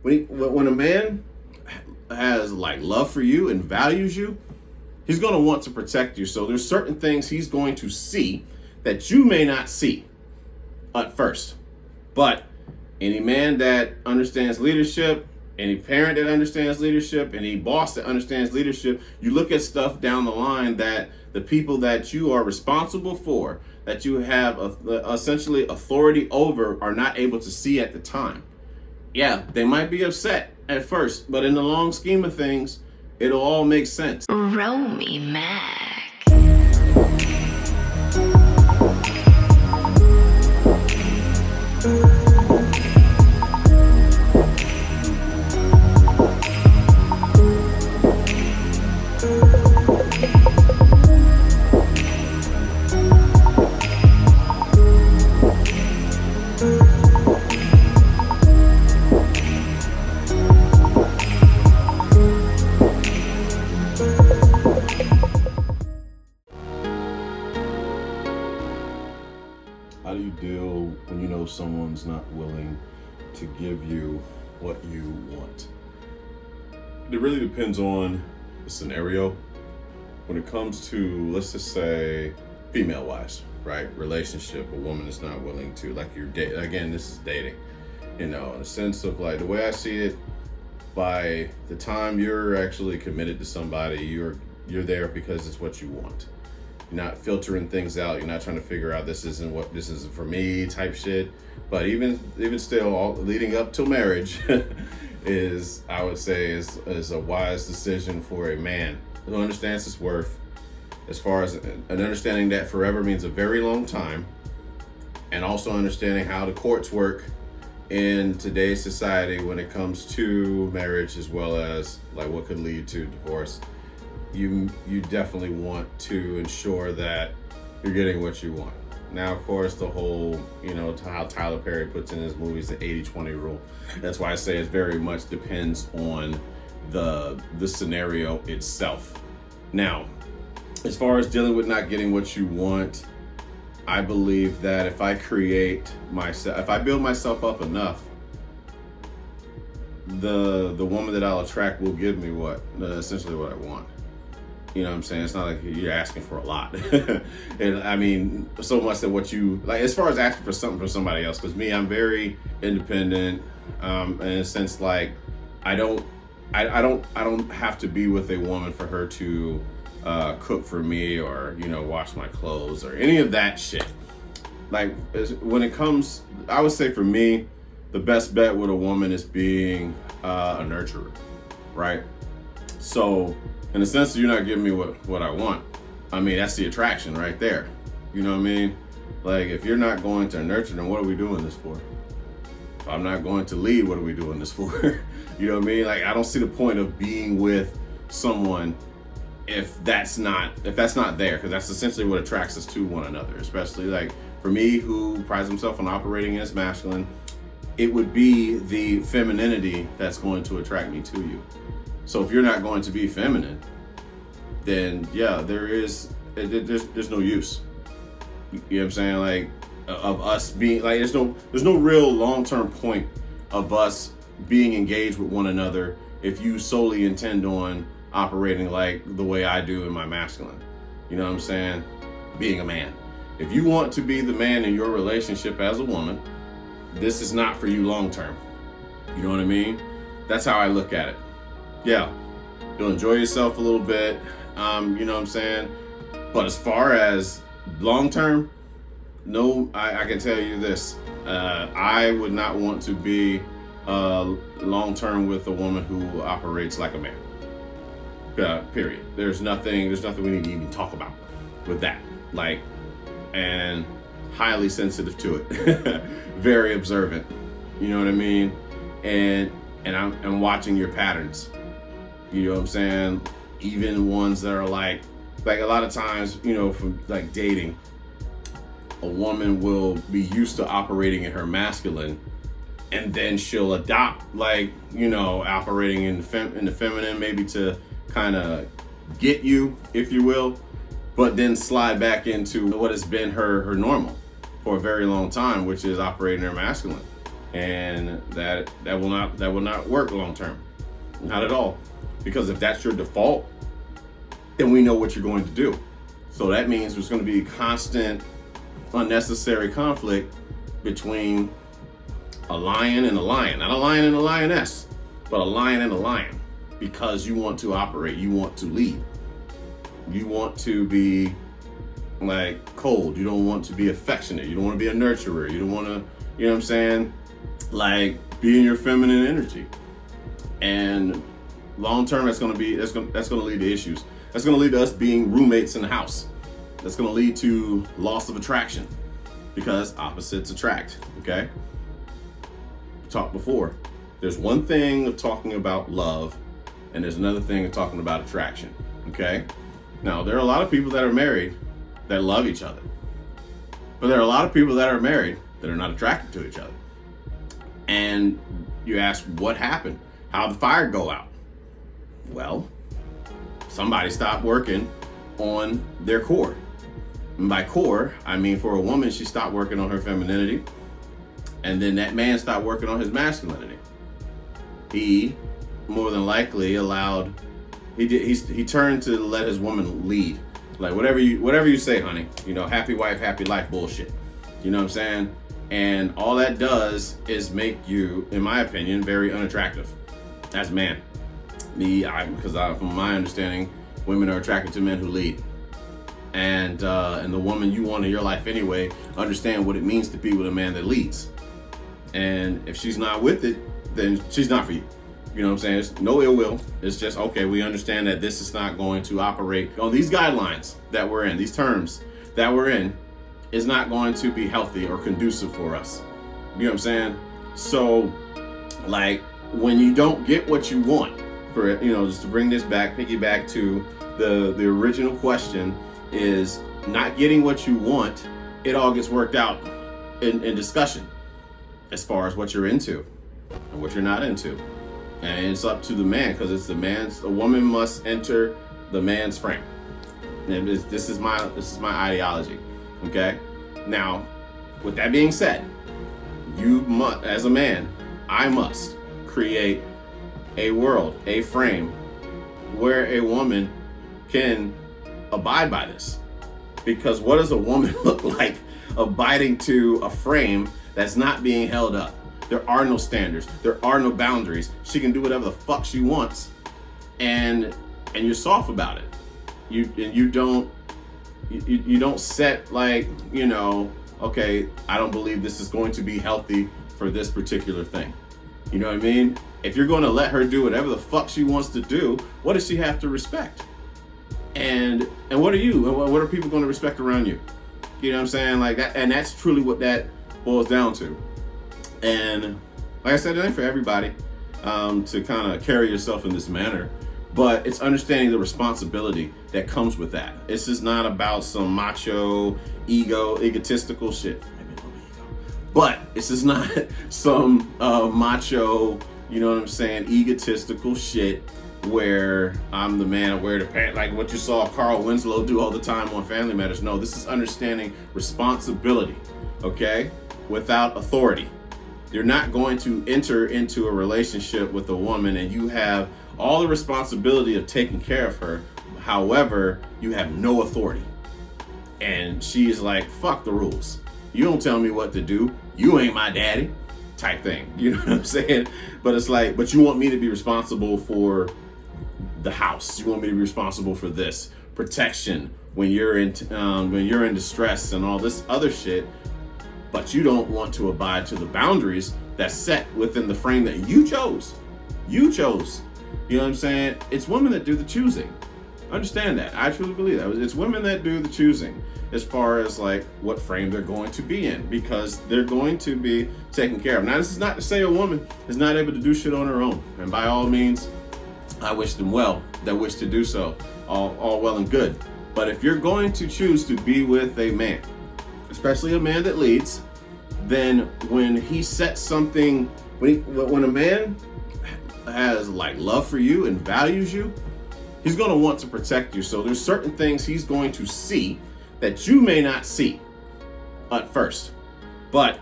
When a man has like love for you and values you, he's going to want to protect you. So there's certain things he's going to see that you may not see at first. But any man that understands leadership, any parent that understands leadership, any boss that understands leadership, you look at stuff down the line that the people that you are responsible for, that you have essentially authority over, are not able to see at the time. Yeah, they might be upset at first, but in the long scheme of things, it'll all make sense. Roll me, Mac. How do you deal when you know someone's not willing to give you what you want? It really depends on the scenario. When it comes to, let's just say, female-wise, right? Relationship, a woman is not willing to, like you're dating. Again, this is dating. You know, in the sense of like the way I see it, by the time you're actually committed to somebody, you're there because it's what you want. You're not filtering things out. You're not trying to figure out this isn't for me type shit. But even still, all leading up to marriage is, I would say, is a wise decision for a man who understands his worth, as far as an understanding that forever means a very long time, and also understanding how the courts work in today's society when it comes to marriage, as well as like what could lead to divorce. You definitely want to ensure that you're getting what you want. Now, of course, the whole, how Tyler Perry puts in his movies, the 80-20 rule. That's why I say it very much depends on the scenario itself. Now, as far as dealing with not getting what you want, I believe that if I build myself up enough, the woman that I'll attract will give me essentially what I want. You know what I'm saying? It's not like you're asking for a lot. And I mean, so much that what you like, as far as asking for something from somebody else, because me, I'm very independent, in a sense, like I don't have to be with a woman for her to cook for me or, wash my clothes or any of that shit. Like when it comes, I would say for me, the best bet with a woman is being a nurturer, right? So in the sense that you're not giving me what I want, I mean, that's the attraction right there. You know what I mean? Like, if you're not going to nurture, then what are we doing this for? If I'm not going to lead, what are we doing this for? You know what I mean? Like, I don't see the point of being with someone if that's not there, because that's essentially what attracts us to one another. Especially like for me, who prides himself on operating as masculine, it would be the femininity that's going to attract me to you. So if you're not going to be feminine, then yeah, there's no use. You know what I'm saying? Like, of us being like, there's no real long-term point of us being engaged with one another if you solely intend on operating like the way I do in my masculine. You know what I'm saying? Being a man. If you want to be the man in your relationship as a woman, this is not for you long term. You know what I mean? That's how I look at it. Yeah, you'll enjoy yourself a little bit, you know what I'm saying? But as far as long term, no, I can tell you this. I would not want to be long term with a woman who operates like a man. Period. There's nothing we need to even talk about with that. Like, and highly sensitive to it. Very observant. You know what I mean? And I'm watching your patterns. You know what I'm saying? Even ones that are like a lot of times, you know, from like dating, a woman will be used to operating in her masculine, and then she'll adopt, like, you know, operating in the feminine, maybe to kind of get you, if you will, but then slide back into what has been her normal for a very long time, which is operating her masculine, and that will not work long term, not at all. Because if that's your default, then we know what you're going to do. So that means there's going to be constant unnecessary conflict between a lion and a lion. Not a lion and a lioness, but a lion and a lion. Because you want to operate, you want to lead. You want to be like cold. You don't want to be affectionate. You don't want to be a nurturer. You don't want to, you know what I'm saying? Like, be in your feminine energy. And long term, that's gonna lead to issues. That's gonna lead to us being roommates in the house. That's gonna lead to loss of attraction, because opposites attract. Okay. Talked before. There's one thing of talking about love, and there's another thing of talking about attraction. Okay. Now, there are a lot of people that are married that love each other, but there are a lot of people that are married that are not attracted to each other. And you ask, what happened? How'd the fire go out? Well, somebody stopped working on their core. And by core, I mean, for a woman, she stopped working on her femininity. And then that man stopped working on his masculinity. He more than likely he turned to let his woman lead. Like, whatever you say, honey, you know, happy wife, happy life bullshit. You know what I'm saying? And all that does is make you, in my opinion, very unattractive as a man. Because from my understanding, women are attracted to men who lead. And the woman you want in your life anyway, understand what it means to be with a man that leads. And if she's not with it, then she's not for you. You know what I'm saying? It's no ill will. It's just, okay, we understand that this is not going to operate on these guidelines that we're in, these terms that we're in, is not going to be healthy or conducive for us. You know what I'm saying? So, like, when you don't get what you want, for, you know, just to bring this back, piggyback to the original question, is not getting what you want, it all gets worked out in discussion as far as what you're into and what you're not into. And it's up to the man, because it's a woman must enter the man's frame. And this is my ideology. Okay? Now, with that being said, you must, as a man, I must create a world, a frame where a woman can abide by this. Because what does a woman look like abiding to a frame that's not being held up? There are no standards. There are no boundaries. She can do whatever the fuck she wants, and you're soft about it. You don't set, like, you know, okay, I don't believe this is going to be healthy for this particular thing. You know what I mean? If you're going to let her do whatever the fuck she wants to do, what does she have to respect? And what are you? What are people going to respect around you? You know what I'm saying? Like that, and that's truly what that boils down to. And like I said, it ain't for everybody to kind of carry yourself in this manner, but it's understanding the responsibility that comes with that. This is not about some macho, egotistical shit. Maybe a little ego, But this is not some macho, you know what I'm saying, egotistical shit where I'm the man, I wear the pants, like what you saw Carl Winslow do all the time on Family Matters. No, this is understanding responsibility, okay, without authority. You're not going to enter into a relationship with a woman and you have all the responsibility of taking care of her. However, you have no authority. And she is like, fuck the rules. You don't tell me what to do. You ain't my daddy type thing. You know what I'm saying? But it's like, but you want me to be responsible for the house. You want me to be responsible for this protection when you're in distress and all this other shit. But you don't want to abide to the boundaries that's set within the frame that you chose. You chose. You know what I'm saying? It's women that do the choosing. Understand that. I truly believe that. It's women that do the choosing as far as like what frame they're going to be in, because they're going to be taken care of. Now, this is not to say a woman is not able to do shit on her own. And by all means, I wish them well that wish to do so. All well and good. But if you're going to choose to be with a man, especially a man that leads, then when he sets something, when a man has like love for you and values you, he's going to want to protect you. So there's certain things he's going to see that you may not see at first. But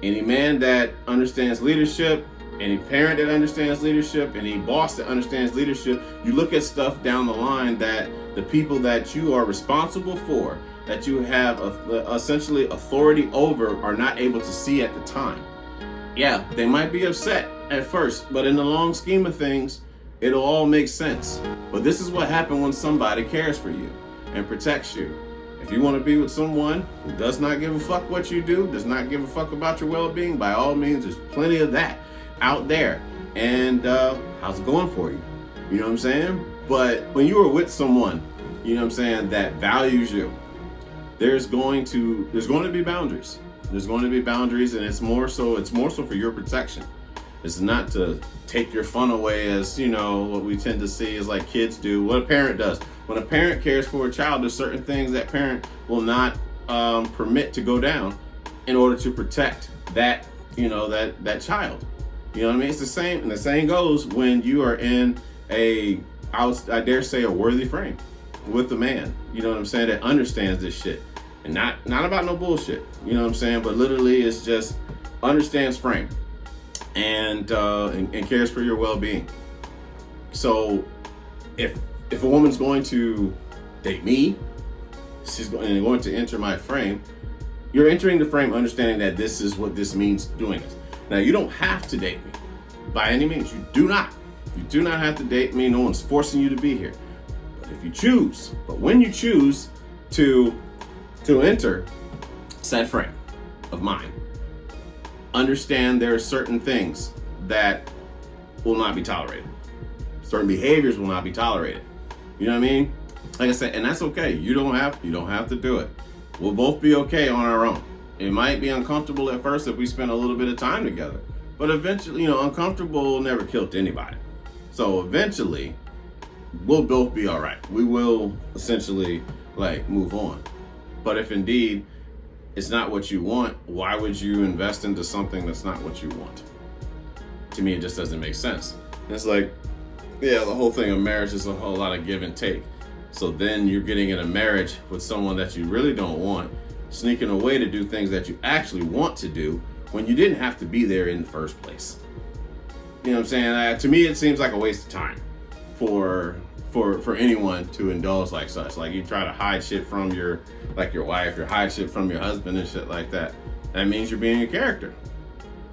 any man that understands leadership, any parent that understands leadership, any boss that understands leadership, you look at stuff down the line that the people that you are responsible for, that you have essentially authority over, are not able to see at the time. Yeah, they might be upset at first, but in the long scheme of things, it'll all make sense. But this is what happens when somebody cares for you and protects you. If you want to be with someone who does not give a fuck what you do, does not give a fuck about your well-being, by all means, there's plenty of that out there. And how's it going for you? You know what I'm saying? But when you are with someone, you know what I'm saying, that values you, there's going to be boundaries. There's going to be boundaries, and it's more so for your protection. It's not to take your fun away, as you know, what we tend to see is like kids do, what a parent does. When a parent cares for a child, there's certain things that parent will not permit to go down in order to protect that, you know, that child. You know what I mean? It's the same, and the same goes when you are in I dare say a worthy frame with a man, you know what I'm saying, that understands this shit. And not about no bullshit, you know what I'm saying, but literally it's just understands frame and cares for your well-being. So if a woman's going to date me, she's going to enter my frame, you're entering the frame understanding that this is what this means doing this. Now, you don't have to date me by any means. You do not have to date me. No one's forcing you to be here. But if you choose, when you choose to enter said frame of mine, understand there are certain things that will not be tolerated. Certain behaviors will not be tolerated. You know what I mean? Like I said, and that's okay. You don't have to do it. We'll both be okay on our own. It might be uncomfortable at first if we spend a little bit of time together, but eventually, you know, uncomfortable never killed anybody. So eventually, we'll both be all right. We will essentially like move on. But if indeed it's not what you want, why would you invest into something that's not what you want? To me, it just doesn't make sense. And it's like, yeah, the whole thing of marriage is a whole lot of give and take. So then you're getting in a marriage with someone that you really don't want, sneaking away to do things that you actually want to do when you didn't have to be there in the first place. You know what I'm saying? To me, it seems like a waste of time for anyone to indulge like such. Like you try to hide shit from your wife, or hide shit from your husband and shit like that. That means you're being a character.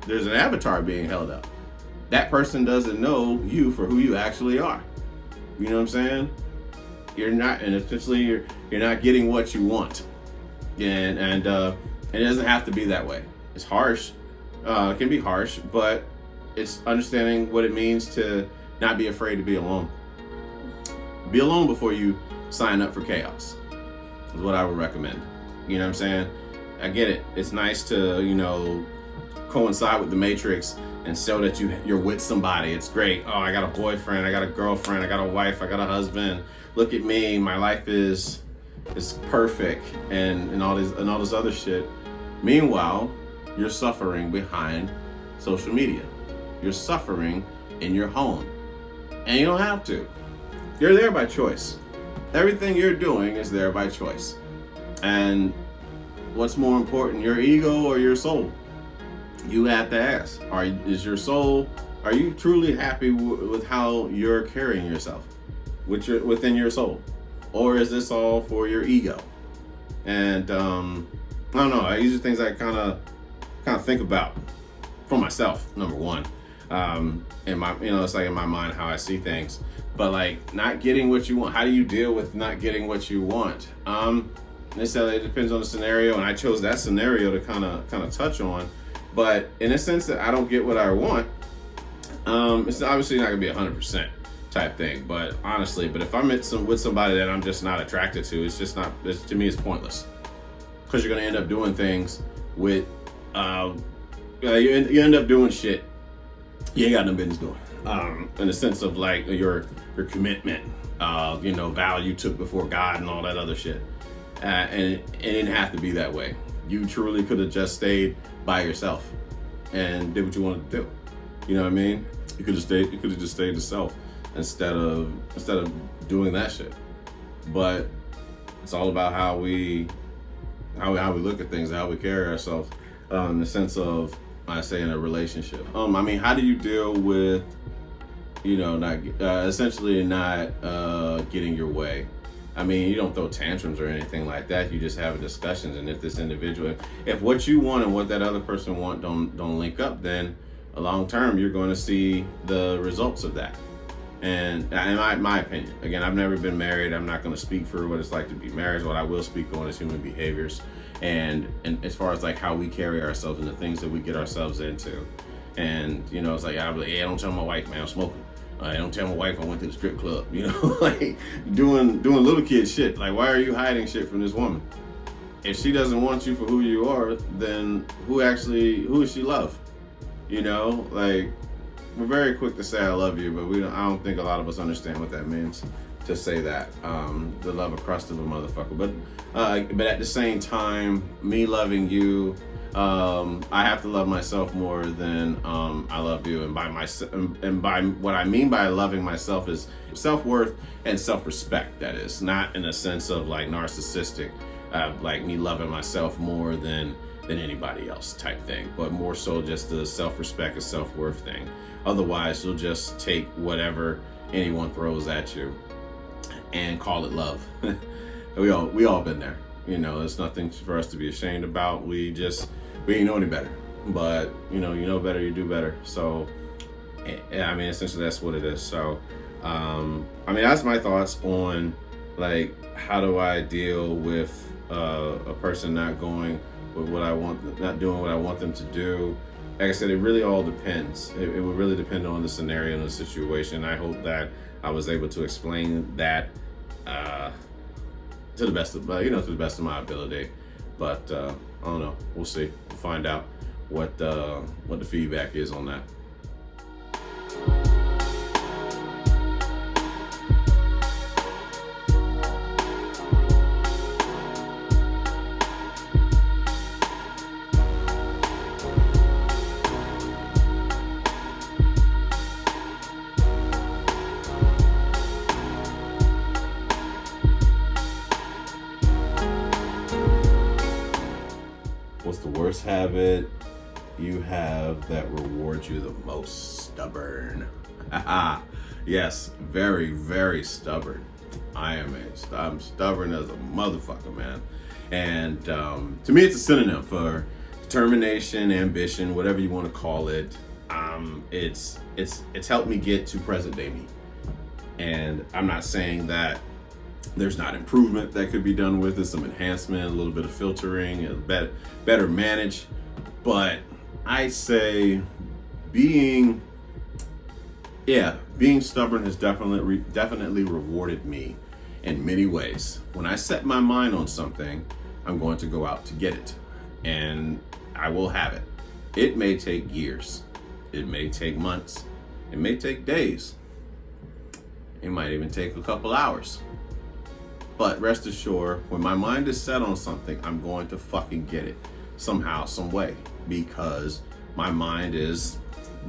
There's an avatar being held up. That person doesn't know you for who you actually are. You know what I'm saying? You're not, and essentially you're not getting what you want. And it doesn't have to be that way. It's harsh. It can be harsh, but it's understanding what it means to not be afraid to be alone. Be alone before you sign up for chaos is what I would recommend. You know what I'm saying? I get it. It's nice to, you know, coincide with the Matrix and show that you're with somebody. It's great. Oh, I got a boyfriend, I got a girlfriend, I got a wife, I got a husband. Look at me, my life is perfect, and all this other shit. Meanwhile, you're suffering behind social media. You're suffering in your home. And you don't have to. You're there by choice. Everything you're doing is there by choice. And what's more important, your ego or your soul? You have to ask, are you truly happy with how you're carrying yourself within your soul? Or is this all for your ego? And I don't know, these are things I kind of think about for myself, number one. In my, it's like in my mind how I see things. But like not getting what you want, how do you deal with not getting what you want? Necessarily it depends on the scenario, and I chose that scenario to kind of touch on. But in a sense that I don't get what I want, it's obviously not gonna be 100% type thing. But honestly, if I'm with somebody that I'm just not attracted to, it's just not. To me, it's pointless, because you're gonna end up doing things with, you end up doing shit you ain't got no business doing. In the sense of like your commitment, value took before God and all that other shit. And it didn't have to be that way. You truly could have just stayed by yourself and did what you wanted to do. You know what I mean? You could have just stayed yourself instead of doing that shit. But it's all about how we look at things, how we carry ourselves, in the sense of, I say, in a relationship. How do you deal with, not essentially not getting your way? You don't throw tantrums or anything like that. You just have discussions. And if this individual, if what you want and what that other person want don't link up, then long term you're going to see the results of that. And in my opinion, again, I've never been married. I'm not going to speak for what it's like to be married. What I will speak on is human behaviors, and as far as like how we carry ourselves and the things that we get ourselves into. And it's like I'll be like, hey, don't tell my wife, man, I'm smoking. Don't tell my wife I went to the strip club. Like doing little kid shit. Like, why are you hiding shit from this woman? If she doesn't want you for who you are, then who does she love? Like, we're very quick to say I love you, but I don't think a lot of us understand what that means to say that. The love a crust of a motherfucker. But at the same time, me loving you, I have to love myself more than I love you. And by what I mean by loving myself is self-worth and self-respect. That is not in a sense of like narcissistic, like me loving myself more than anybody else type thing, but more so just the self-respect and self-worth thing. Otherwise, you'll just take whatever anyone throws at you and call it love. we all been there. There's nothing for us to be ashamed about. We ain't know any better. But you know better, you do better. So essentially that's what it is. So that's my thoughts on like how do I deal with a person not going with what I want, not doing what I want them to do. Like I said, it really all depends. It would really depend on the scenario and the situation. I hope that I was able to explain that to the best of my ability. But I don't know. We'll see. We'll find out what the feedback is on that. What's the worst habit you have that rewards you the most? Stubborn. Yes, very, very stubborn. I'm stubborn as a motherfucker, man. And to me, it's a synonym for determination, ambition, whatever you want to call it. It's helped me get to present day me. And I'm not saying that there's not improvement that could be done with it, some enhancement, a little bit of filtering, better manage. But I say being stubborn has definitely rewarded me in many ways. When I set my mind on something, I'm going to go out to get it, and I will have it. It may take years, it may take months, it may take days, it might even take a couple hours. But rest assured, when my mind is set on something, I'm going to fucking get it. somehow, some way, because my mind is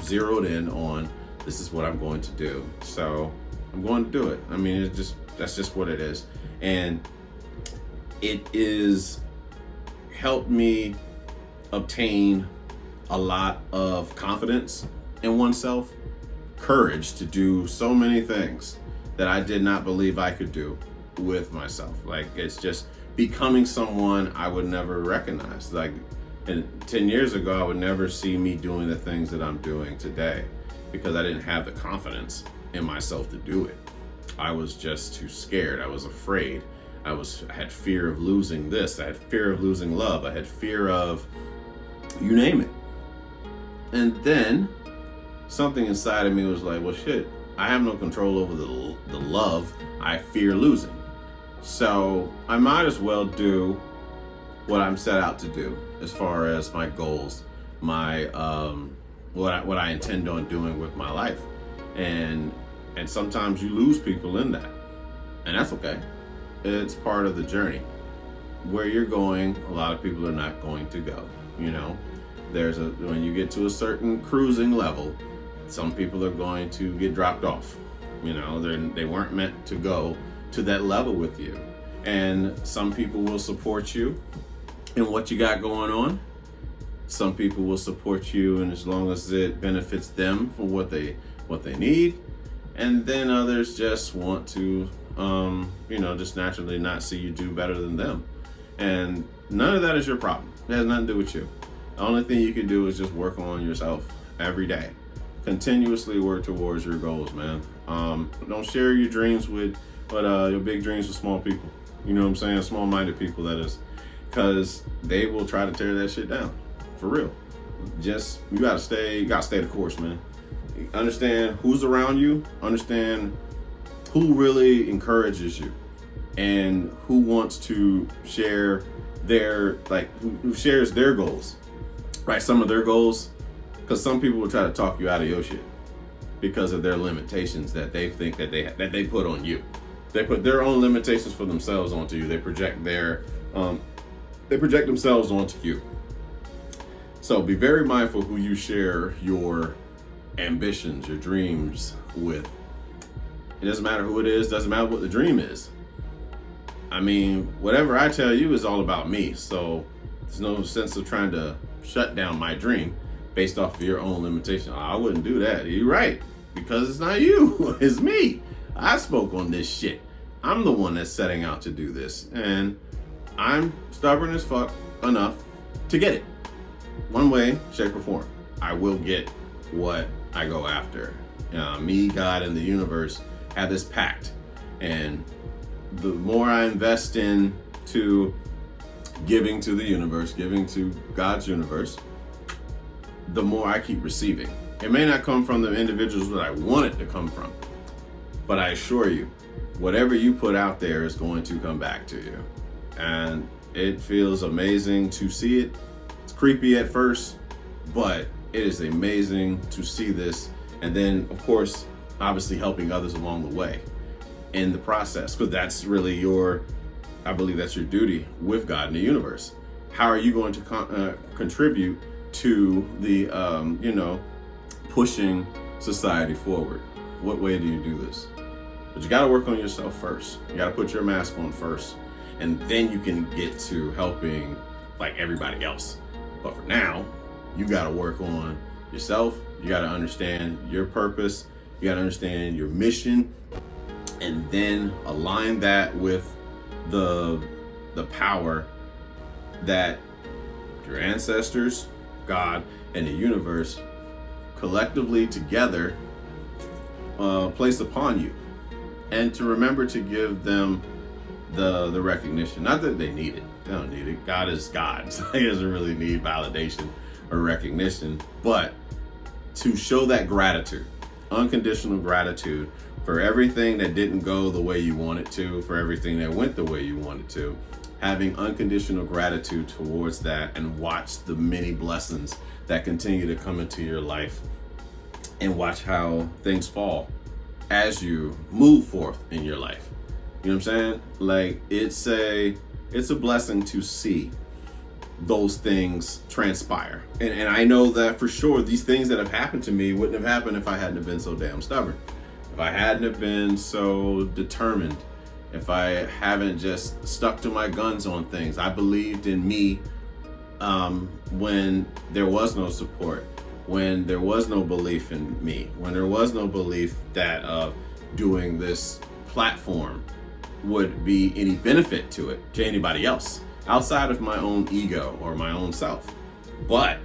zeroed in on this is what I'm going to do. So I'm going to do it. I mean, that's just what it is. And it is helped me obtain a lot of confidence in oneself, courage to do so many things that I did not believe I could do with myself. Like, it's just becoming someone I would never recognize. Like, and 10 years ago, I would never see me doing the things that I'm doing today because I didn't have the confidence in myself to do it. I was just too scared. I was afraid. I had fear of losing this. I had fear of losing love. I had fear of, you name it. And then something inside of me was like, well, shit, I have no control over the love I fear losing. So I might as well do what I'm set out to do as far as my goals, my what I intend on doing with my life. And sometimes you lose people in that. And that's okay. It's part of the journey. Where you're going, a lot of people are not going to go. You know, when you get to a certain cruising level, some people are going to get dropped off. You know, they weren't meant to go to that level with you. And some people will support you in what you got going on. Some people will support you, and as long as it benefits them for what they need. And then others just want to, just naturally not see you do better than them. And none of that is your problem. It has nothing to do with you. The only thing you can do is just work on yourself every day. Continuously work towards your goals, man. Don't share your dreams your big dreams with small people. You know what I'm saying? Small-minded people, that is. Because they will try to tear that shit down. For real. Just, you gotta stay the course, man. Understand who's around you. Understand who really encourages you. And who wants to share who shares their goals. Right? Some of their goals. Because some people will try to talk you out of your shit because of their limitations that they think that they put on you. They put their own limitations for themselves onto you. They project themselves onto you. So be very mindful who you share your ambitions, your dreams with. It doesn't matter who it is. Doesn't matter what the dream is. I mean, whatever I tell you is all about me. So there's no sense of trying to shut down my dream based off of your own limitation. I wouldn't do that. You're right. Because it's not you. It's me. I spoke on this shit. I'm the one that's setting out to do this. And I'm stubborn as fuck enough to get it. One way, shape, or form. I will get what I go after. Me, God, and the universe have this pact. And the more I invest into giving to the universe, giving to God's universe, the more I keep receiving. It may not come from the individuals that I want it to come from, but I assure you, whatever you put out there is going to come back to you. And it feels amazing to see it. It's creepy at first, but it is amazing to see this. And then, of course, obviously helping others along the way in the process, because that's really I believe that's your duty with God and the universe. How are you going to contribute to the, pushing society forward? What way do you do this? But you got to work on yourself first. You got to put your mask on first, and then you can get to helping like everybody else. But for now, you got to work on yourself. You got to understand your purpose. You got to understand your mission, and then align that with the power that your ancestors, God, and the universe collectively together place upon you. And to remember to give them the recognition. Not that they need it. They don't need it. God is God. So he doesn't really need validation or recognition. But to show that gratitude, unconditional gratitude for everything that didn't go the way you want it to, for everything that went the way you wanted to, having unconditional gratitude towards that, and watch the many blessings that continue to come into your life, and watch how things fall as you move forth in your life. You know what I'm saying? Like, it's a blessing to see those things transpire. And I know that for sure these things that have happened to me wouldn't have happened if I hadn't have been so damn stubborn. If I hadn't have been so determined. If I haven't just stuck to my guns on things. I believed in me when there was no support, when there was no belief in me, when there was no belief that doing this platform would be any benefit to anybody else outside of my own ego or my own self. But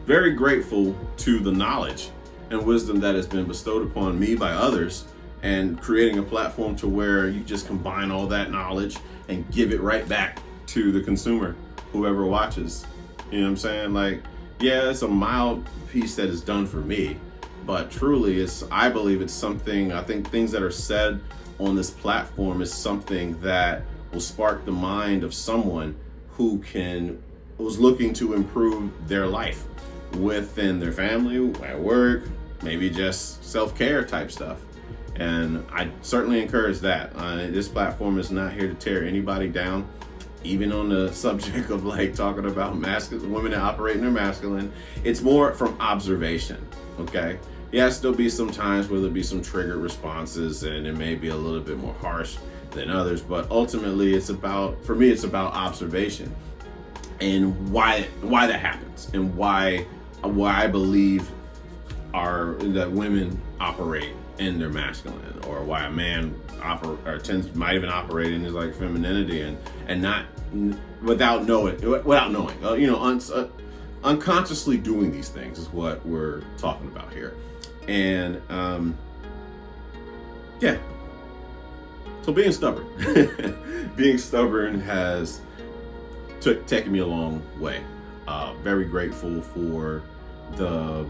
very grateful to the knowledge and wisdom that has been bestowed upon me by others, and creating a platform to where you just combine all that knowledge and give it right back to the consumer, whoever watches. You know what I'm saying? Like, yeah, it's a mild piece that is done for me, but truly I believe it's something, I think things that are said on this platform is something that will spark the mind of someone who's looking to improve their life within their family, at work, maybe just self-care type stuff. And I certainly encourage that. This platform is not here to tear anybody down, even on the subject of like talking about women that operate in their masculine. It's more from observation, okay? Yes, there'll be some times where there'll be some triggered responses and it may be a little bit more harsh than others, but ultimately for me, it's about observation and why that happens, and why I believe that women operate in their masculine, or why a man might even operate in his like femininity and not without knowing, unconsciously doing these things is what we're talking about here. And yeah, so being stubborn has taken me a long way. Very grateful for the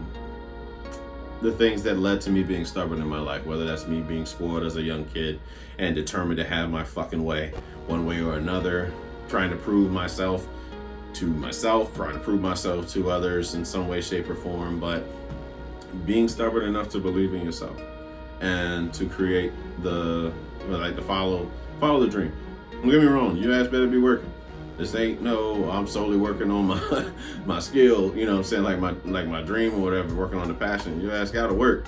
things that led to me being stubborn in my life, whether that's me being spoiled as a young kid and determined to have my fucking way one way or another, trying to prove myself to myself, trying to prove myself to others in some way, shape, or form, but being stubborn enough to believe in yourself and to create to follow the dream. Don't get me wrong, your ass better be working. This ain't no, I'm solely working on my skill, you know what I'm saying, like my dream or whatever, working on the passion. Your ass gotta work,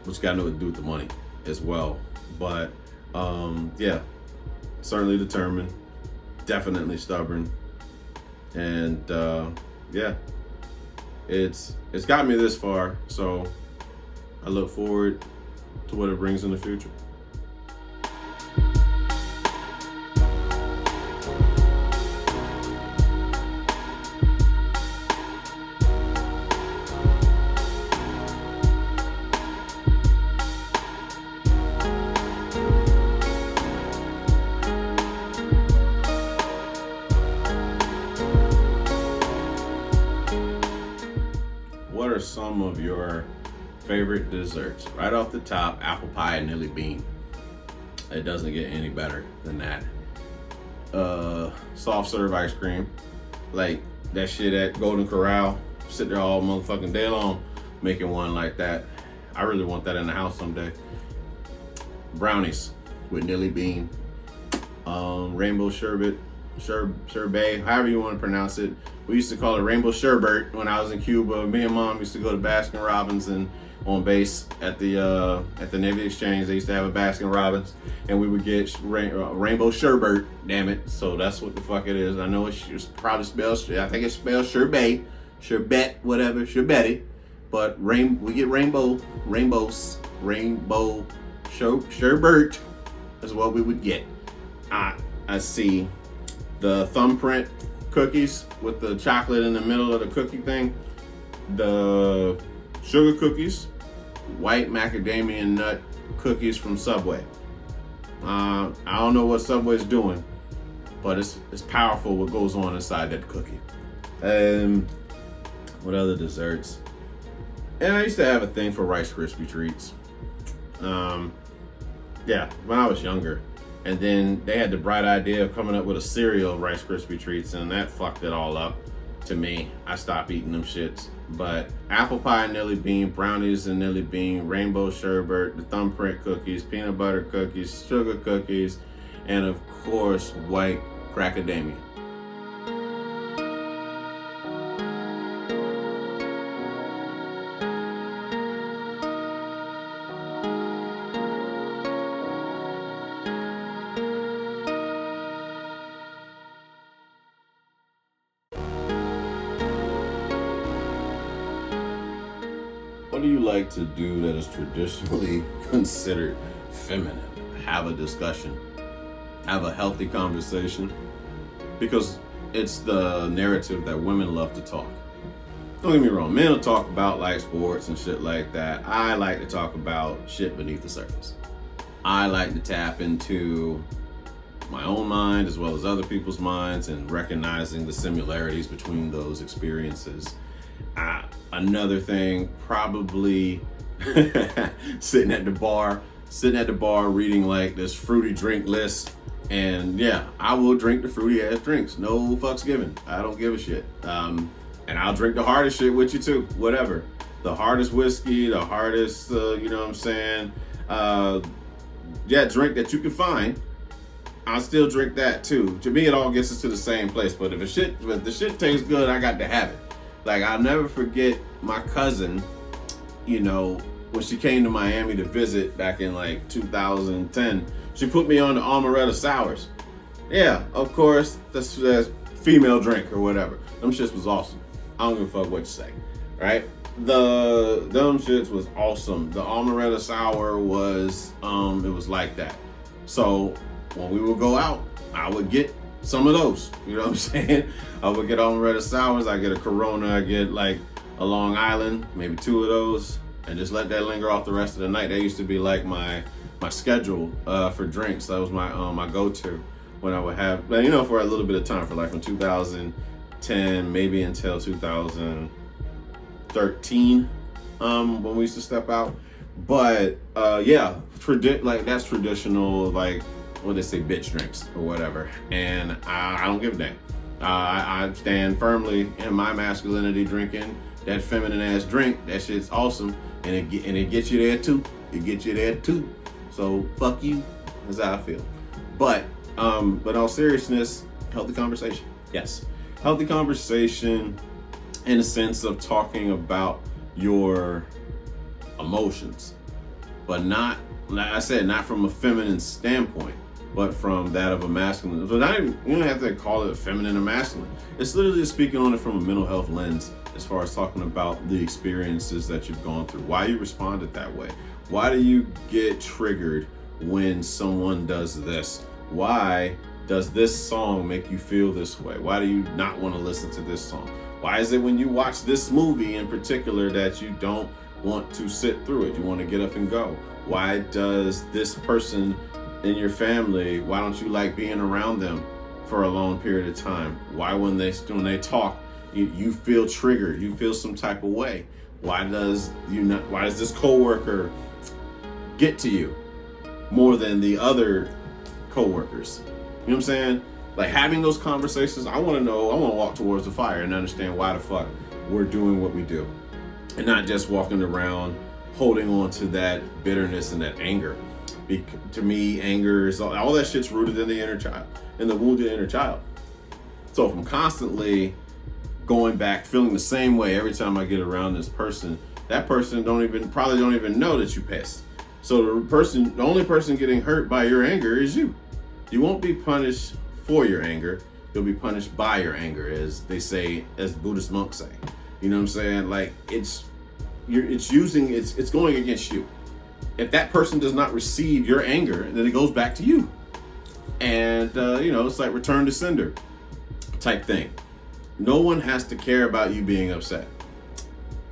but you gotta know what to do with the money as well. But yeah, certainly determined, definitely stubborn, and yeah, it's got me this far, so I look forward to what it brings in the future. What are some of your favorite desserts? Right off the top, apple pie and nilly bean. It doesn't get any better than that. Soft serve ice cream, like that shit at Golden Corral. Sit there all motherfucking day long making one like that. I really want that in the house someday. Brownies with nilly bean, rainbow sherbet, however you want to pronounce it. We used to call it rainbow sherbet when I was in Cuba. Me and Mom used to go to Baskin Robbins and on base at the Navy Exchange. They used to have a Baskin Robbins, and we would get rainbow sherbet. Damn it! So that's what the fuck it is. I know it's probably spelled. I think it's spelled sherbet, whatever, sherbet. But we get rainbow sherbet is what we would get. I see the thumbprint cookies with the chocolate in the middle of the cookie thing, the sugar cookies, white macadamia nut cookies from Subway. I don't know what Subway's doing, but it's powerful what goes on inside that cookie. What other desserts? And I used to have a thing for Rice Krispie treats. Yeah, when I was younger. And then they had the bright idea of coming up with a cereal of Rice Krispie treats, and that fucked it all up to me. I stopped eating them shits. But apple pie and nilly bean, brownies and nilly bean, rainbow sherbet, the thumbprint cookies, peanut butter cookies, sugar cookies, and of course, white macadamia. do you like to do that is traditionally considered feminine? Have a discussion. Have a healthy conversation. Because it's the narrative that women love to talk. Don't get me wrong, men will talk about like sports and shit like that. I like to talk about shit beneath the surface. I like to tap into my own mind as well as other people's minds and recognizing the similarities between those experiences. Another thing, probably sitting at the bar reading like this fruity drink list. And yeah, I will drink the fruity ass drinks. No fucks given. I don't give a shit. And I'll drink the hardest shit with you too. Whatever. The hardest whiskey, the hardest, you know what I'm saying? Drink that you can find. I'll still drink that too. To me, it all gets us to the same place. But if the shit tastes good, I got to have it. Like, I'll never forget my cousin, you know, when she came to Miami to visit back in like 2010, she put me on the Amaretto Sours. Yeah, of course, that's female drink or whatever. Them shits was awesome. I don't give a fuck what you say, right? Them shits was awesome. The Amaretto Sour was, it was like that. So when we would go out, I would get some of those. You know what I'm saying? I would get Amaretto Sours. I get a Corona. I get like a Long Island, maybe 2 of those, and just let that linger off the rest of the night. That used to be like my schedule for drinks. That was my go-to when I would have, you know, for a little bit of time, for like from 2010 maybe until 2013, when we used to step out. But yeah, like that's traditional, like what they say, bitch drinks or whatever. And I don't give a damn. I stand firmly in my masculinity, drinking that feminine ass drink. That shit's awesome, and it gets you there too. It gets you there too. So fuck you, is how I feel. But in all seriousness, healthy conversation. Yes, healthy conversation in the sense of talking about your emotions, but not, like I said, not from a feminine standpoint, but from that of a masculine. So not even, you don't have to call it feminine or masculine. It's literally just speaking on it from a mental health lens, as far as talking about the experiences that you've gone through, why you responded that way. Why do you get triggered when someone does this? Why does this song make you feel this way? Why do you not want to listen to this song? Why is it when you watch this movie in particular that you don't want to sit through it? You want to get up and go. Why does this person in your family, why don't you like being around them for a long period of time? Why when they talk, you feel triggered, you feel some type of way? Why does this coworker get to you more than the other coworkers? You know what I'm saying? Like, having those conversations, I want to walk towards the fire and understand why the fuck we're doing what we do, and not just walking around holding on to that bitterness and that anger. To me, anger is all that shit's rooted in the inner child, in the wounded inner child. So if I'm constantly going back feeling the same way every time I get around this person, that person probably don't even know that you pissed. So the only person getting hurt by your anger is you. You won't be punished for your anger. You'll be punished by your anger, as they say, as Buddhist monks say. You know what I'm saying? Like, it's going against you. If that person does not receive your anger, then it goes back to you. And, it's like return to sender type thing. No one has to care about you being upset.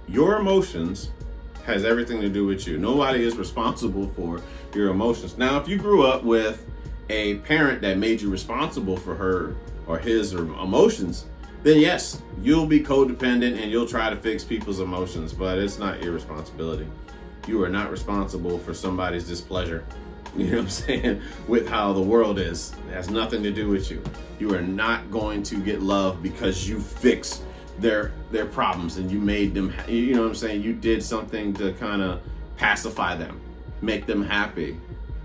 Your emotions has everything to do with you. Nobody is responsible for your emotions. Now, if you grew up with a parent that made you responsible for her or his or emotions, then yes, you'll be codependent and you'll try to fix people's emotions, but it's not your responsibility. You are not responsible for somebody's displeasure, you know what I'm saying, with how the world is. It has nothing to do with you. You are not going to get love because you fixed their problems and you made them, you know what I'm saying, you did something to kind of pacify them, make them happy.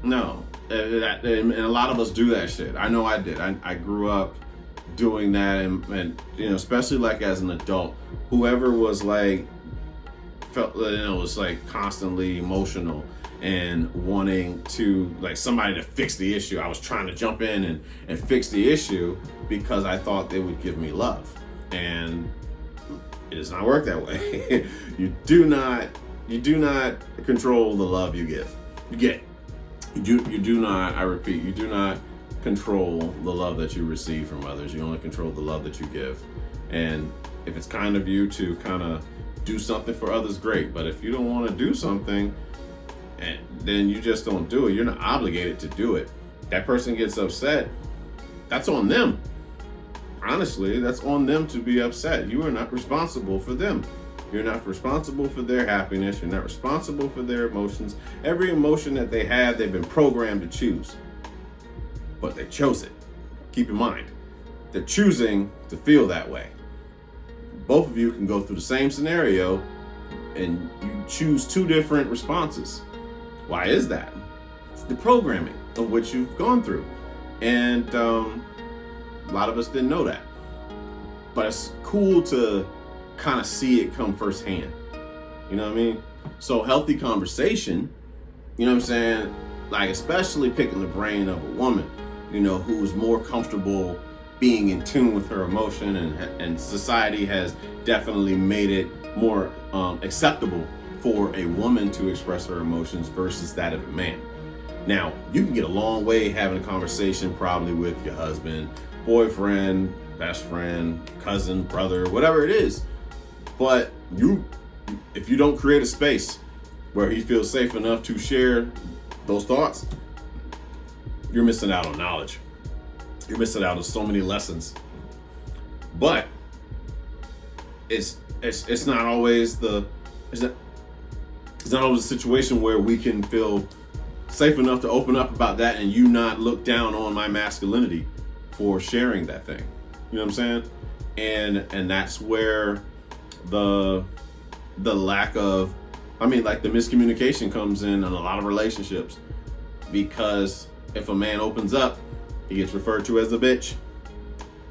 No, and a lot of us do that shit. I know I did. I grew up doing that, and especially like as an adult, whoever was like, felt, was like constantly emotional and wanting to, like, somebody to fix the issue. I was trying to jump in and fix the issue because I thought they would give me love. And it does not work that way. You do not You do not control the love you give. You get. You do not, I repeat, you do not control the love that you receive from others. You only control the love that you give. And if it's kind of you to kind of do something for others, great. But if you don't want to do something, then you just don't do it. You're not obligated to do it. That person gets upset, that's on them. Honestly, that's on them to be upset. You are not responsible for them. You're not responsible for their happiness. You're not responsible for their emotions. Every emotion that they had, they've been programmed to choose. But they chose it. Keep in mind, they're choosing to feel that way. Both of you can go through the same scenario and you choose two different responses. Why is that? It's the programming of which you've gone through. And a lot of us didn't know that. But it's cool to kind of see it come firsthand. You know what I mean? So healthy conversation, you know what I'm saying? Like, especially picking the brain of a woman, you know, who's more comfortable being in tune with her emotion, and society has definitely made it more acceptable for a woman to express her emotions versus that of a man. Now, you can get a long way having a conversation probably with your husband, boyfriend, best friend, cousin, brother, whatever it is. But if you don't create a space where he feels safe enough to share those thoughts, you're missing out on knowledge. You're missing out on so many lessons. But it's not always it's not always a situation where we can feel safe enough to open up about that and you not look down on my masculinity for sharing that thing. You know what I'm saying? And that's where the lack of, like the miscommunication comes in a lot of relationships, because if a man opens up, he gets referred to as the bitch.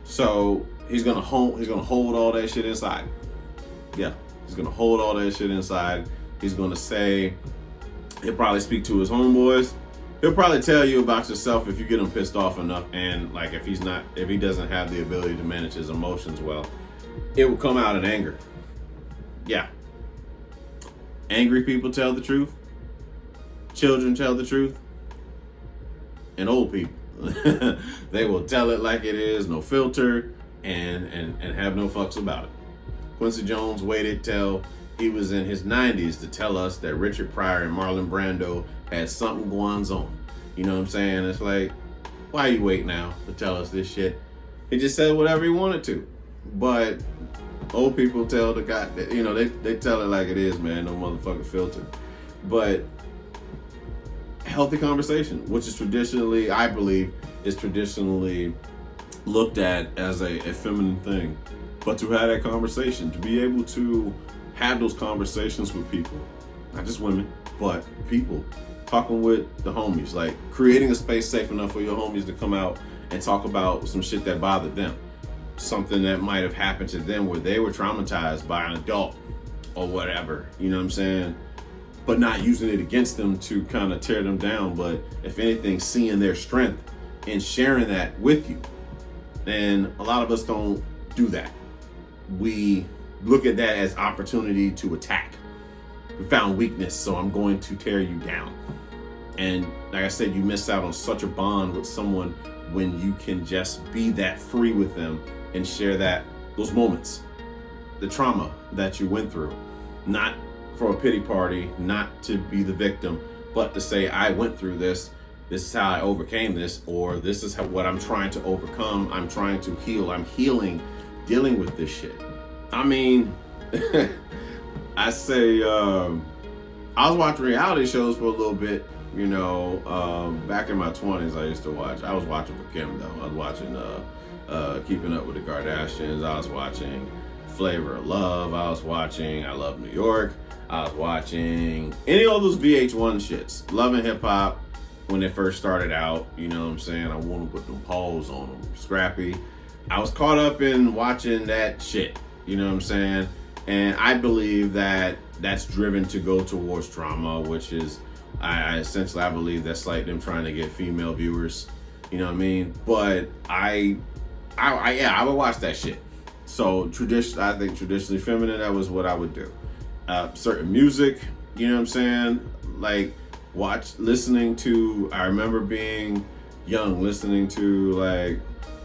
So he's gonna hold all that shit inside. Yeah, he's gonna hold all that shit inside. He's gonna say, he'll probably speak to his homeboys. He'll probably tell you about yourself if you get him pissed off enough, and like if he doesn't have the ability to manage his emotions well, it will come out in anger. Yeah. Angry people tell the truth. Children tell the truth. And old people, they will tell it like it is, no filter, and have no fucks about it. Quincy Jones waited till he was in his 90s to tell us that Richard Pryor and Marlon Brando had something going on. You know what I'm saying? It's like, why you wait now to tell us this shit? He just said whatever he wanted to. But old people tell the guy, you know, they tell it like it is, man, no motherfucking filter. But healthy conversation, which is traditionally, I believe, is traditionally looked at as a feminine thing. But to have that conversation, to be able to have those conversations with people, not just women, but people, talking with the homies, like creating a space safe enough for your homies to come out and talk about some shit that bothered them. Something that might have happened to them where they were traumatized by an adult or whatever, you know what I'm saying? But not using it against them to kind of tear them down, but if anything, seeing their strength and sharing that with you. And a lot of us don't do that. We look at that as opportunity to attack. We found weakness, so I'm going to tear you down. And like I said, you miss out on such a bond with someone when you can just be that free with them and share those moments, the trauma that you went through, not for a pity party, not to be the victim, but to say, I went through this is how I overcame this, or this is what I'm trying to overcome, I'm trying to heal, I'm healing, dealing with this shit. I mean, I say, I was watching reality shows for a little bit, you know, back in my 20s I was watching for Kim though. I was watching Keeping Up with the Kardashians, I was watching Flavor of Love, I was watching I Love New York, I was watching any of those VH1 shits. Love and Hip Hop when it first started out, you know what I'm saying? I want to put them paws on them. Scrappy. I was caught up in watching that shit, you know what I'm saying? And I believe that that's driven to go towards drama, which is, I believe that's like them trying to get female viewers, you know what I mean? But I would watch that shit. So I think traditionally feminine, that was what I would do. Certain music, You know what I'm saying? Like I remember being young, listening to like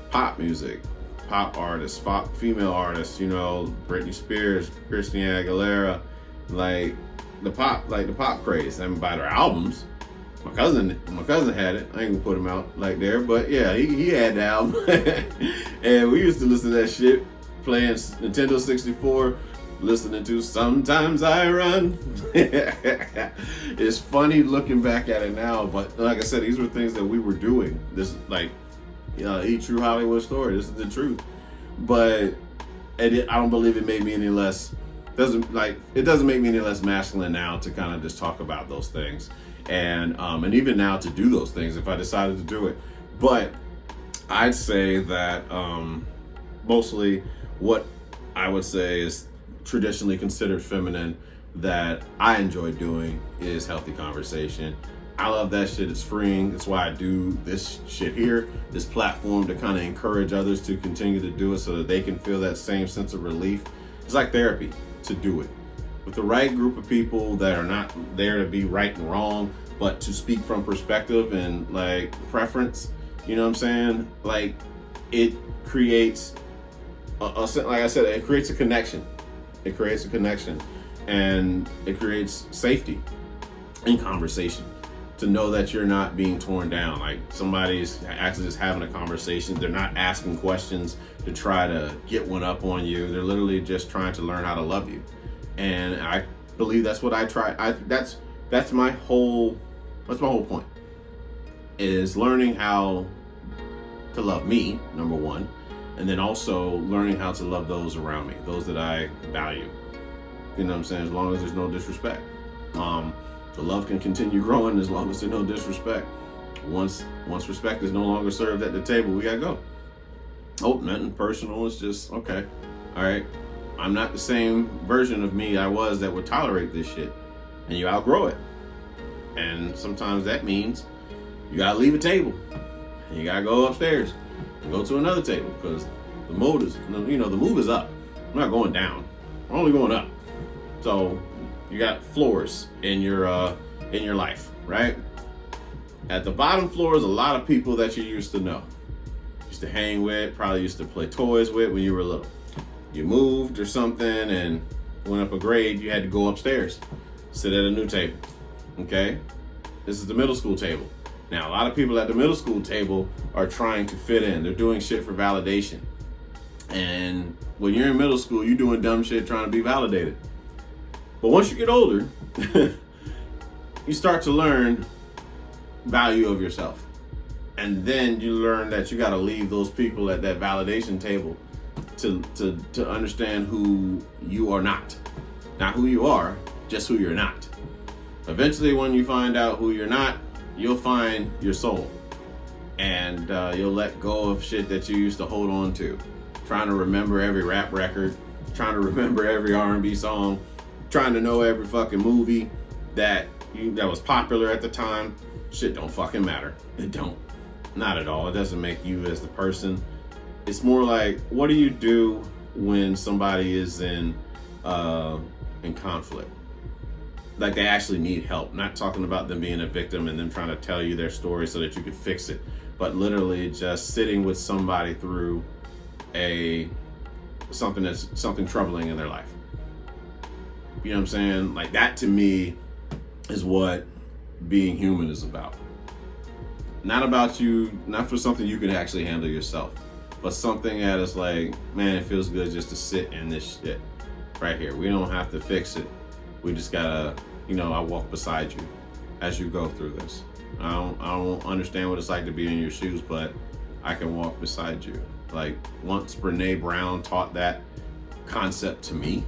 pop music, pop artists, female artists, Britney Spears, Christina Aguilera, like the pop craze. I mean, by their albums. My cousin had it. I ain't gonna put him out like there, but yeah, he had the album. And we used to listen to that shit, playing Nintendo 64, listening to Sometimes I Run. It's funny looking back at it now, but like I said, these were things that we were doing. This true Hollywood story. This is the truth. But I don't believe it made me any less. It doesn't make me any less masculine now to kind of just talk about those things, and even now to do those things if I decided to do it. But I'd say that mostly what I would say is traditionally considered feminine that I enjoy doing is healthy conversation. I love that shit. It's freeing. That's why I do this shit here, this platform, to kind of encourage others to continue to do it so that they can feel that same sense of relief. It's like therapy to do it with the right group of people that are not there to be right and wrong, but to speak from perspective and like preference. You know what I'm saying? Like it creates like I said, it creates a connection. It creates a connection, and it creates safety in conversation. To know that you're not being torn down, like somebody's actually just having a conversation. They're not asking questions to try to get one up on you. They're literally just trying to learn how to love you. And I believe that's what I try. That's my whole point, is learning how to love me, number one, and then also learning how to love those around me, those that I value. You know what I'm saying? As long as there's no disrespect. The love can continue growing as long as there's no disrespect. Once respect is no longer served at the table, we gotta go. Oh, nothing personal. It's just, okay, all right. I'm not the same version of me I was that would tolerate this shit. And you outgrow it. And sometimes that means you gotta leave a table. And you gotta go upstairs and go to another table, because the move is up. I'm not going down. We're only going up. So you got floors in your life, right? At the bottom floor is a lot of people that you used to know, used to hang with, probably used to play toys with when you were little. You moved or something and went up a grade, you had to go upstairs, sit at a new table, okay? This is the middle school table. Now, a lot of people at the middle school table are trying to fit in. They're doing shit for validation. And when you're in middle school, you're doing dumb shit trying to be validated. But once you get older, you start to learn value of yourself. And then you learn that you got to leave those people at that validation table to understand who you are not. Not who you are, just who you're not. Eventually, when you find out who you're not, you'll find your soul. And you'll let go of shit that you used to hold on to. Trying to remember every rap record, trying to remember every R&B song, trying to know every fucking movie that was popular at the time. Shit don't fucking matter. It don't. Not at all. It doesn't make you as the person. It's more like, what do you do when somebody is in conflict? Like they actually need help. Not talking about them being a victim and them trying to tell you their story so that you could fix it, but literally just sitting with somebody through something troubling in their life. You know what I'm saying? Like that to me is what being human is about. Not about you, not for something you can actually handle yourself, but something that is like, man, it feels good just to sit in this shit right here. We don't have to fix it. We just gotta, I walk beside you as you go through this. I don't understand what it's like to be in your shoes, but I can walk beside you. Like once Brene Brown taught that concept to me,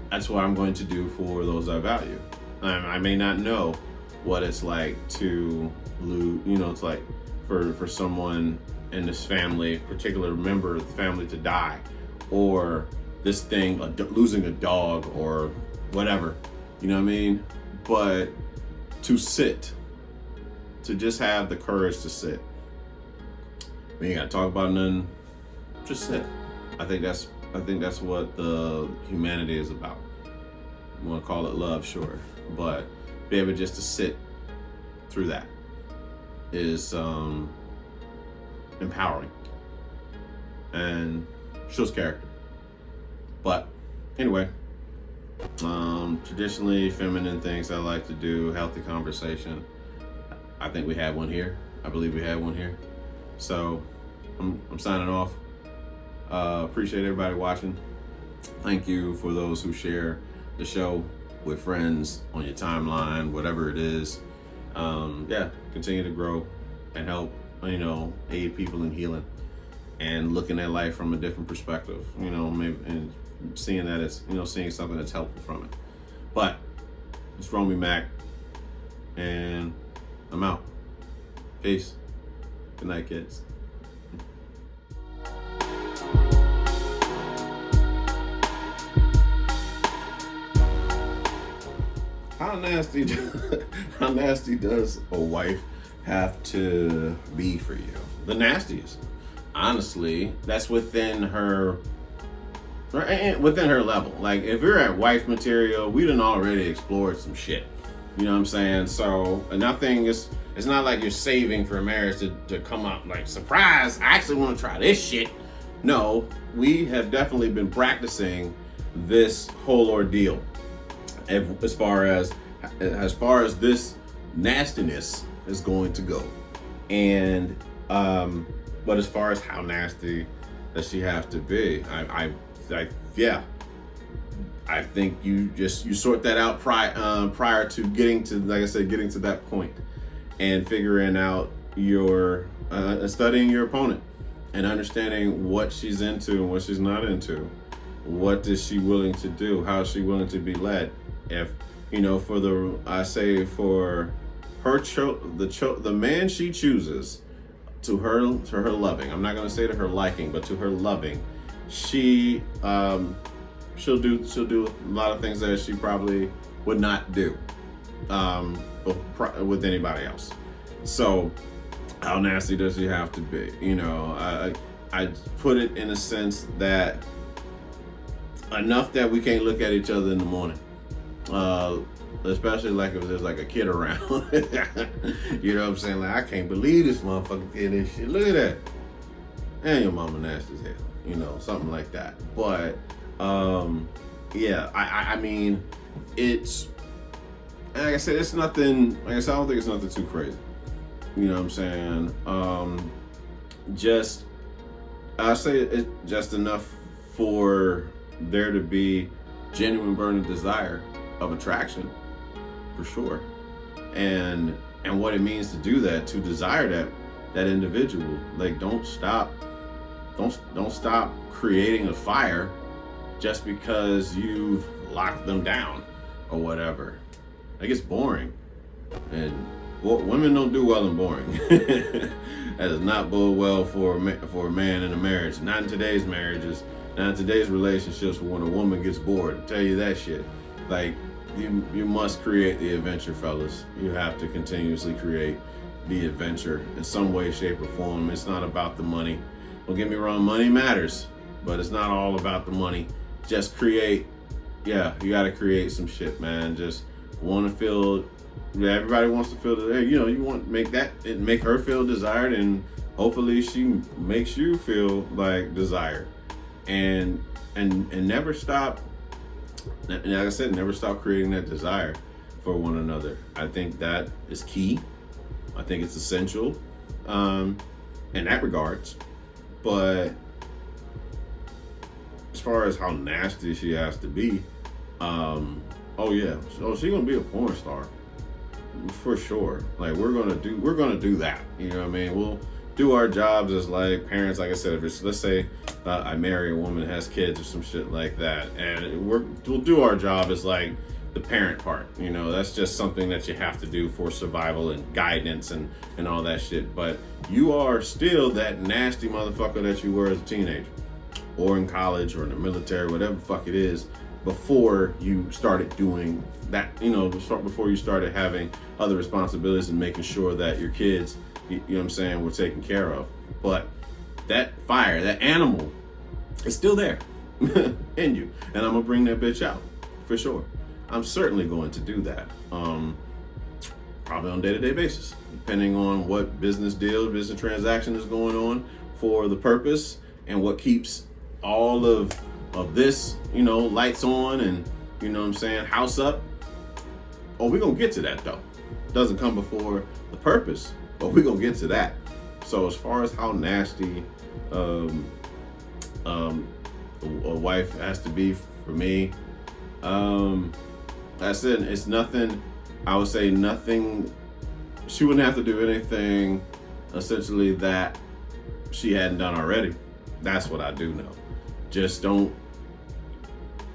that's what I'm going to do for those I value. I may not know what it's like to lose, it's like for someone in this family, particular member of the family to die, or this thing, losing a dog or whatever, you know what I mean? But to sit, to just have the courage to sit. We ain't gotta talk about nothing, just sit. I think that's what the humanity is about. You want to call it love, sure, but be able just to sit through that is empowering and shows character. But anyway, traditionally feminine things I like to do, healthy conversation. I think we had one here. I believe we had one here. So I'm signing off. Appreciate everybody watching. Thank you for those who share the show with friends on your timeline, whatever it is. Yeah, continue to grow and help, aid people in healing and looking at life from a different perspective, maybe, and seeing that it's, seeing something that's helpful from it. But it's Romy Mac, and I'm out. Peace. Good night, kids. How nasty does a wife have to be for you? The nastiest. Honestly, that's within her level. Like, if you're at wife material, we done already explored some shit. You know what I'm saying? So nothing is, it's not like you're saving for a marriage to come out like, surprise, I actually want to try this shit. No, we have definitely been practicing this whole ordeal as far as this nastiness is going to go. And but as far as how nasty does she have to be, I think you sort that out prior to getting to, like I said, getting to that point and figuring out your studying your opponent and understanding what she's into and what she's not into. What is she willing to do? How is she willing to be led? If for her the man she chooses, to her loving, I'm not going to say to her liking, but to her loving, she'll do a lot of things that she probably would not do with anybody else. So how nasty does she have to be? I put it in a sense that enough that we can't look at each other in the morning, especially like if there's like a kid around. You know what I'm saying? Like, I can't believe this motherfucker did this shit. Look at that. And your mama nasty as hell. Something like that. But yeah, I mean, it's, like I said, it's nothing, like I said, I don't think it's nothing too crazy. You know what I'm saying? I say it's just enough for there to be genuine burning desire of attraction, for sure. And what it means to do that, to desire that individual. Like, don't stop creating a fire just because you've locked them down or whatever. Like, it's boring. And women don't do well in boring. That does not bode well for a man in a marriage. Not in today's marriages, not in today's relationships. When a woman gets bored, I'll tell you that shit. Like, you must create the adventure, fellas. You have to continuously create the adventure in some way, shape, or form. It's not about the money. Don't get me wrong, money matters, but it's not all about the money. Just create. Yeah, you got to create some shit, man. Just want to feel. Yeah, everybody wants to feel that. You want to make her feel desired, and hopefully she makes you feel like desired, and never stop. Like I said, never stop creating that desire for one another. I think that is key. I think it's essential in that regards. But as far as how nasty she has to be, oh yeah, so she's gonna be a porn star for sure. Like, we're gonna do that. You know what I mean? We'll do our jobs as like parents. Like I said, if it's, let's say I marry a woman that has kids or some shit like that, and we'll do our job as like the parent part. That's just something that you have to do for survival and guidance and all that shit. But you are still that nasty motherfucker that you were as a teenager or in college or in the military, whatever the fuck it is, before you started doing that, before you started having other responsibilities and making sure that your kids, you know what I'm saying, were taken care of. But that fire, that animal, is still there in you. And I'm gonna bring that bitch out for sure. I'm certainly going to do that. Probably on a day-to-day basis, depending on what business deal, business transaction is going on for the purpose, and what keeps all of this, lights on and, house up. Oh, we're going to get to that though. Doesn't come before the purpose, but we're going to get to that. So as far as how nasty a wife has to be for me, that's it. It's nothing. I would say nothing. She wouldn't have to do anything essentially that she hadn't done already. That's what I do know. Just don't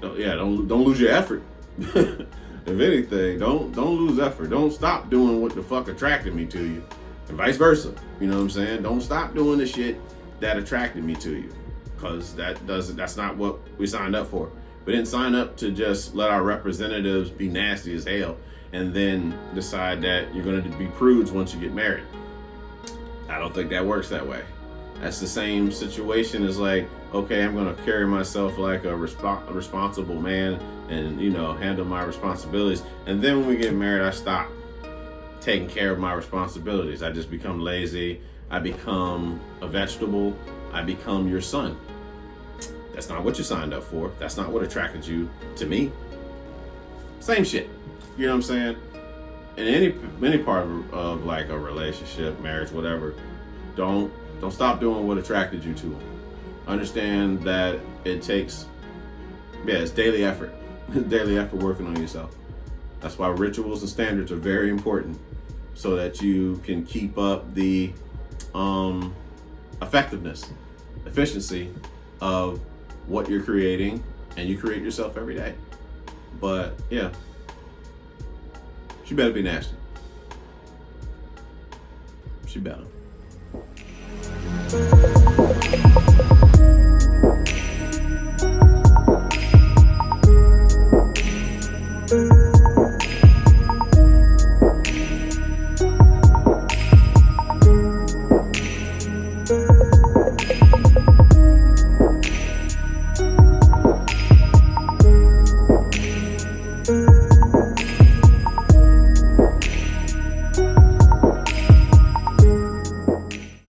lose your effort. If anything, don't lose effort. Don't stop doing what the fuck attracted me to you, and vice versa. You know what I'm saying? Don't stop doing the shit that attracted me to you, because that's not what we signed up for. We didn't sign up to just let our representatives be nasty as hell and then decide that you're going to be prudes once you get married. I don't think that works that way. That's the same situation as like, okay, I'm going to carry myself like a responsible man and, handle my responsibilities. And then when we get married, I stop taking care of my responsibilities. I just become lazy. I become a vegetable. I become your son. That's not what you signed up for. That's not what attracted you to me. Same shit. You know what I'm saying? In any part of like a relationship, marriage, whatever, don't stop doing what attracted you to them. Understand that it takes, it's daily effort. Daily effort working on yourself. That's why rituals and standards are very important, so that you can keep up the efficiency of what you're creating, and you create yourself every day. But yeah, she better be nasty. She better.